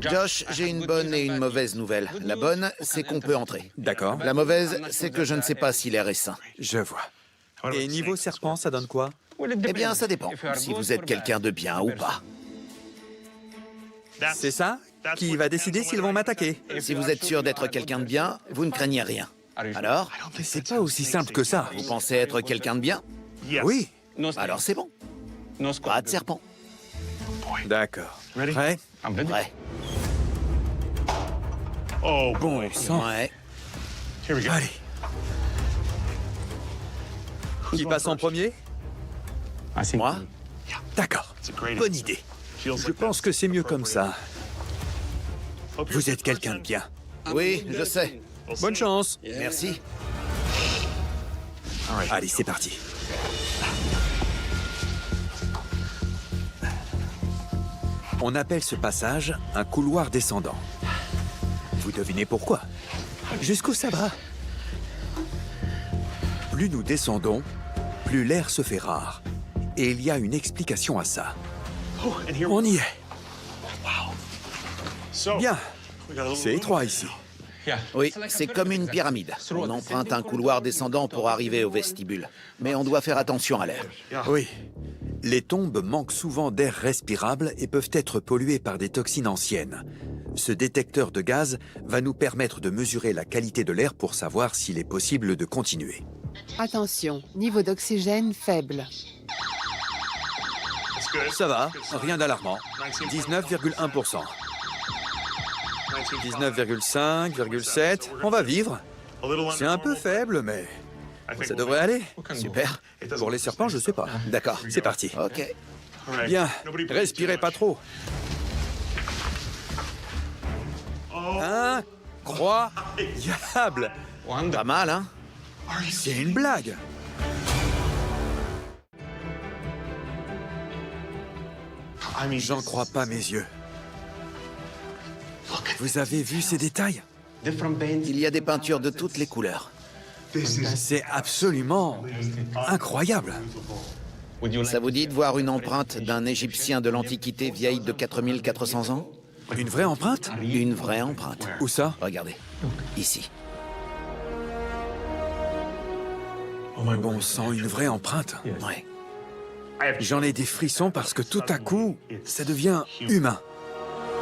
Josh, j'ai une bonne et une mauvaise nouvelle. La bonne, c'est qu'on peut entrer. D'accord, La mauvaise, c'est que je ne sais pas si l'air est sain. je vois. Et niveau serpent, ça donne quoi? Eh bien, ça dépend, si vous êtes quelqu'un de bien ou pas. C'est ça qui va décider s'ils vont m'attaquer. Si vous êtes sûr d'être quelqu'un de bien, vous ne craignez rien. Alors, C'est pas aussi simple que ça. vous pensez être quelqu'un de bien? Oui, Alors c'est bon. Pas de serpent. d'accord. Prêt? Prêt. Bon sang. Ouais. Allez. Qui passe en premier? Moi? D'accord. Bonne idée. Je pense que c'est mieux comme ça. Vous êtes quelqu'un de bien. Oui, je sais. Bonne chance. Merci. Allez, c'est parti. On appelle ce passage un couloir descendant. Vous devinez pourquoi? Jusqu'où ça va? Plus nous descendons, plus l'air se fait rare. Et il y a une explication à ça. On y est. Bien. C'est étroit ici. Oui, c'est comme une pyramide. On emprunte un couloir descendant pour arriver au vestibule. Mais on doit faire attention à l'air. Oui. Les tombes manquent souvent d'air respirable et peuvent être polluées par des toxines anciennes. Ce détecteur de gaz va nous permettre de mesurer la qualité de l'air pour savoir s'il est possible de continuer. Attention, niveau d'oxygène faible. Ça va, rien d'alarmant. 19,1%. 19,5,7, on va vivre. C'est un peu faible, mais ça devrait aller. Super. Pour les serpents, je sais pas. D'accord. C'est parti. Ok. Bien, respirez pas trop. Incroyable. Pas mal, hein? C'est une blague. J'en crois pas mes yeux. Vous avez vu ces détails? Il y a des peintures de toutes les couleurs. C'est absolument incroyable. Ça vous dit de voir une empreinte d'un Égyptien de l'Antiquité vieille de 4400 ans? Une vraie empreinte? Une vraie empreinte. Où ça? Regardez. Ici. Bon sang, une vraie empreinte. Ouais. J'en ai des frissons parce que tout à coup, ça devient humain.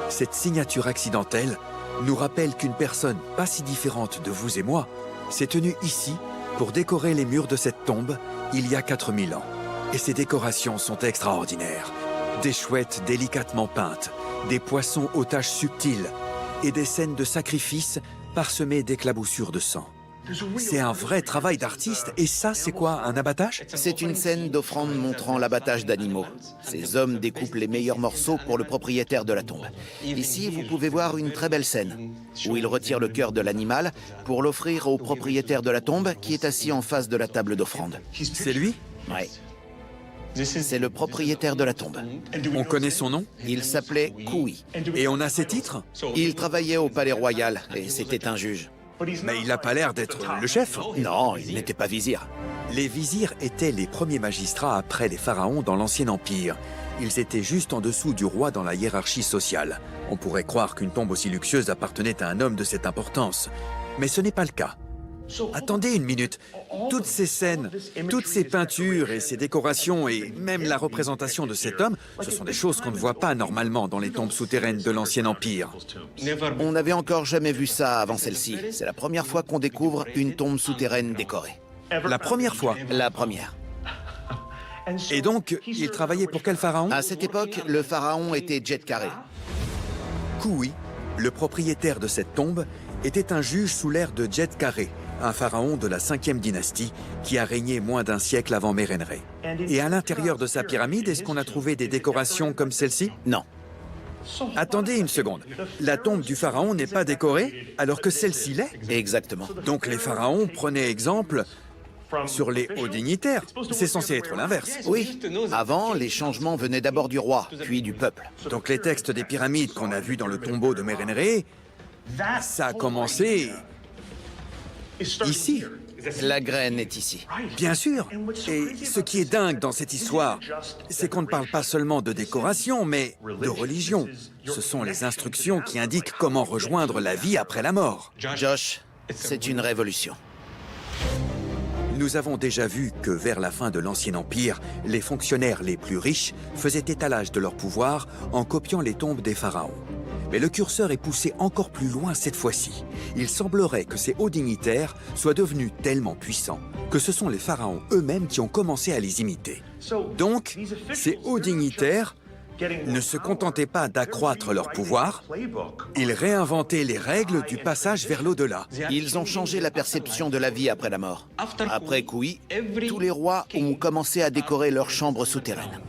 Cette signature accidentelle nous rappelle qu'une personne pas si différente de vous et moi s'est tenue ici pour décorer les murs de cette tombe il y a 4000 ans. Et ces décorations sont extraordinaires. Des chouettes délicatement peintes, des poissons aux taches subtiles et des scènes de sacrifice parsemées d'éclaboussures de sang. C'est un vrai travail d'artiste. Et ça, c'est quoi, un abattage? C'est une scène d'offrande montrant l'abattage d'animaux. Ces hommes découpent les meilleurs morceaux pour le propriétaire de la tombe. Ici, vous pouvez voir une très belle scène, où il retire le cœur de l'animal pour l'offrir au propriétaire de la tombe qui est assis en face de la table d'offrande. C'est lui? Ouais. C'est le propriétaire de la tombe. On connaît son nom? Il s'appelait Koui. Et on a ses titres? Il travaillait au palais royal et c'était un juge. Mais il n'a pas l'air d'être le chef. Non, il n'était pas vizir. Les vizirs étaient les premiers magistrats après les pharaons dans l'Ancien Empire. Ils étaient juste en dessous du roi dans la hiérarchie sociale. On pourrait croire qu'une tombe aussi luxueuse appartenait à un homme de cette importance. Mais ce n'est pas le cas. Attendez une minute. Toutes ces scènes, toutes ces peintures et ces décorations et même la représentation de cet homme, ce sont des choses qu'on ne voit pas normalement dans les tombes souterraines de l'Ancien Empire. On n'avait encore jamais vu ça avant celle-ci. C'est la première fois qu'on découvre une tombe souterraine décorée. La première fois. La première. Et donc, il travaillait pour quel pharaon? À cette époque, le pharaon était Djedkaré. Koui, le propriétaire de cette tombe, était un juge sous l'ère de Djedkaré, un pharaon de la 5e dynastie qui a régné moins d'un siècle avant Mérénré. Et à l'intérieur de sa pyramide, est-ce qu'on a trouvé des décorations comme celle-ci? Non. Attendez une seconde. La tombe du pharaon n'est pas décorée, alors que celle-ci l'est? Exactement. Donc les pharaons prenaient exemple sur les hauts dignitaires. C'est censé être l'inverse. Oui. Avant, les changements venaient d'abord du roi, puis du peuple. Donc les textes des pyramides qu'on a vus dans le tombeau de Mérénré, ça a commencé ici. La graine est ici. Bien sûr. Et ce qui est dingue dans cette histoire, c'est qu'on ne parle pas seulement de décoration, mais de religion. Ce sont les instructions qui indiquent comment rejoindre la vie après la mort. Josh, c'est une révolution. Nous avons déjà vu que vers la fin de l'Ancien Empire, les fonctionnaires les plus riches faisaient étalage de leur pouvoir en copiant les tombes des pharaons. Mais le curseur est poussé encore plus loin cette fois-ci. Il semblerait que ces hauts dignitaires soient devenus tellement puissants que ce sont les pharaons eux-mêmes qui ont commencé à les imiter. Donc, ces hauts dignitaires ne se contentaient pas d'accroître leur pouvoir, ils réinventaient les règles du passage vers l'au-delà. Ils ont changé la perception de la vie après la mort. Après Kui, tous les rois ont commencé à décorer leurs chambres souterraines.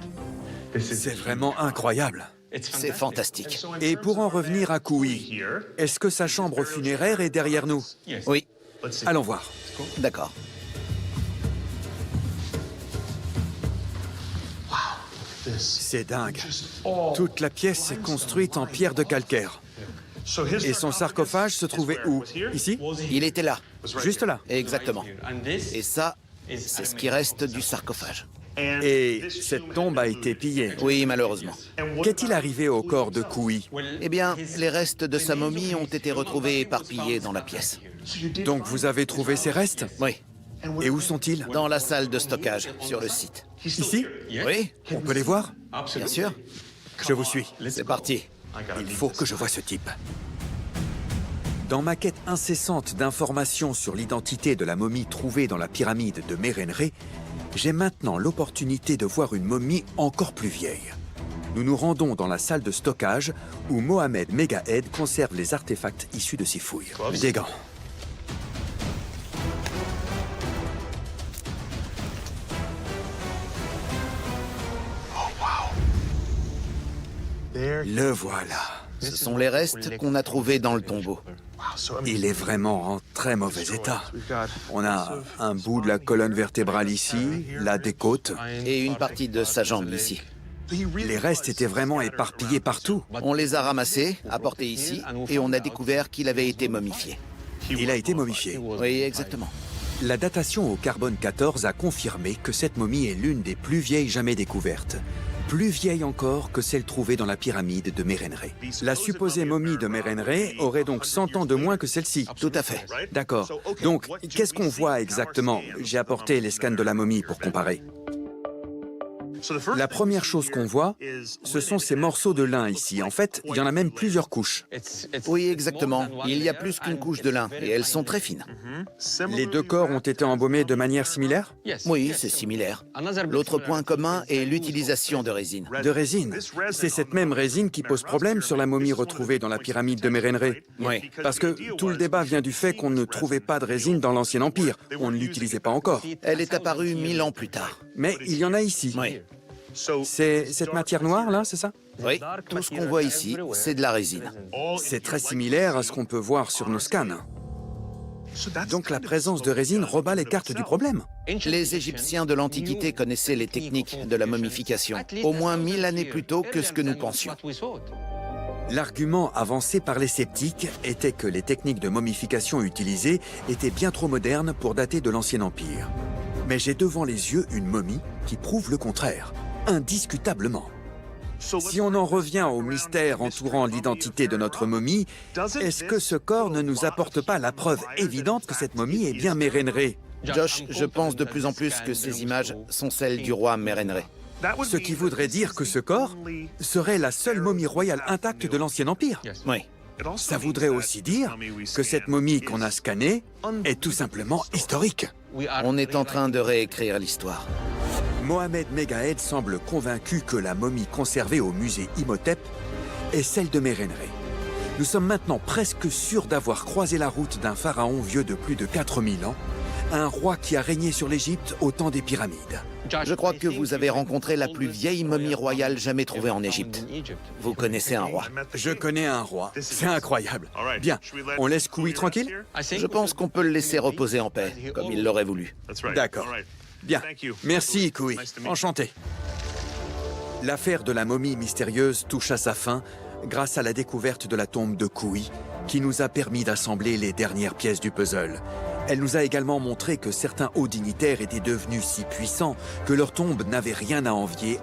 C'est vraiment incroyable. C'est fantastique. Et pour en revenir à Kui, est-ce que sa chambre funéraire est derrière nous? Oui, Allons voir. d'accord. C'est dingue. Toute la pièce est construite en pierre de calcaire. Et son sarcophage se trouvait où? Ici? Il était là, Juste là. exactement. Et ça, c'est ce qui reste du sarcophage. Et cette tombe a été pillée. Oui, malheureusement. Qu'est-il arrivé au corps de Kui? Eh bien, les restes de sa momie ont été retrouvés éparpillés dans la pièce. Donc vous avez trouvé ces restes? Oui, Et où sont-ils? dans la salle de stockage, sur le site. Ici? Oui, On peut les voir? bien sûr. Je vous suis. C'est parti. Il faut que je voie ce type. Dans ma quête incessante d'informations sur l'identité de la momie trouvée dans la pyramide de Mérenré, j'ai maintenant l'opportunité de voir une momie encore plus vieille. Nous nous rendons dans la salle de stockage où Mohamed Megahed conserve les artefacts issus de ses fouilles. Des gants. Le voilà. Ce sont les restes qu'on a trouvés dans le tombeau. Il est vraiment en très mauvais état. On a un bout de la colonne vertébrale ici, là des côtes. Et une partie de sa jambe ici. Les restes étaient vraiment éparpillés partout. On les a ramassés, apportés ici, et on a découvert qu'il avait été momifié. Il a été momifié. Oui, exactement. La datation au carbone 14 a confirmé que cette momie est l'une des plus vieilles jamais découvertes. Plus vieille encore que celle trouvée dans la pyramide de Mérenré. La supposée momie de Mérenré aurait donc 100 ans de moins que celle-ci. Tout à fait. D'accord. Donc, qu'est-ce qu'on voit exactement? J'ai apporté les scans de la momie pour comparer. La première chose qu'on voit, ce sont ces morceaux de lin ici. En fait, il y en a même plusieurs couches. Oui, exactement. Il y a plus qu'une couche de lin, et elles sont très fines. Les deux corps ont été embaumés de manière similaire? Oui, c'est similaire. L'autre point commun est l'utilisation de résine. De résine. C'est cette même résine qui pose problème sur la momie retrouvée dans la pyramide de Mérenré. Oui. Parce que tout le débat vient du fait qu'on ne trouvait pas de résine dans l'Ancien Empire. On ne l'utilisait pas encore. Elle est apparue 1000 ans plus tard. Mais il y en a ici. Oui. C'est cette matière noire, là, c'est ça? Oui, tout ce qu'on voit ici, c'est de la résine. C'est très similaire à ce qu'on peut voir sur nos scans. Donc la présence de résine rebat les cartes du problème. Les Égyptiens de l'Antiquité connaissaient les techniques de la momification, au moins 1000 années plus tôt que ce que nous pensions. L'argument avancé par les sceptiques était que les techniques de momification utilisées étaient bien trop modernes pour dater de l'Ancien Empire. Mais j'ai devant les yeux une momie qui prouve le contraire, indiscutablement. Si on en revient au mystère entourant l'identité de notre momie, est-ce que ce corps ne nous apporte pas la preuve évidente que cette momie est bien Mérenré? Josh, je pense de plus en plus que ces images sont celles du roi Mérenré. Ce qui voudrait dire que ce corps serait la seule momie royale intacte de l'Ancien Empire. Oui. Ça voudrait aussi dire que cette momie qu'on a scannée est tout simplement historique. On est en train de réécrire l'histoire. Mohamed Megahed semble convaincu que la momie conservée au musée Imhotep est celle de Mérenré. Nous sommes maintenant presque sûrs d'avoir croisé la route d'un pharaon vieux de plus de 4000 ans, un roi qui a régné sur l'Égypte au temps des pyramides. Je crois que vous avez rencontré la plus vieille momie royale jamais trouvée en Égypte. Vous connaissez un roi. Je connais un roi. C'est incroyable. Bien, on laisse Kui tranquille? Je pense qu'on peut le laisser reposer en paix, comme il l'aurait voulu. D'accord. Bien. Merci, Kui. Enchanté. L'affaire de la momie mystérieuse touche à sa fin grâce à la découverte de la tombe de Kui, qui nous a permis d'assembler les dernières pièces du puzzle. Elle nous a également montré que certains hauts dignitaires étaient devenus si puissants que leur tombe n'avait rien à envier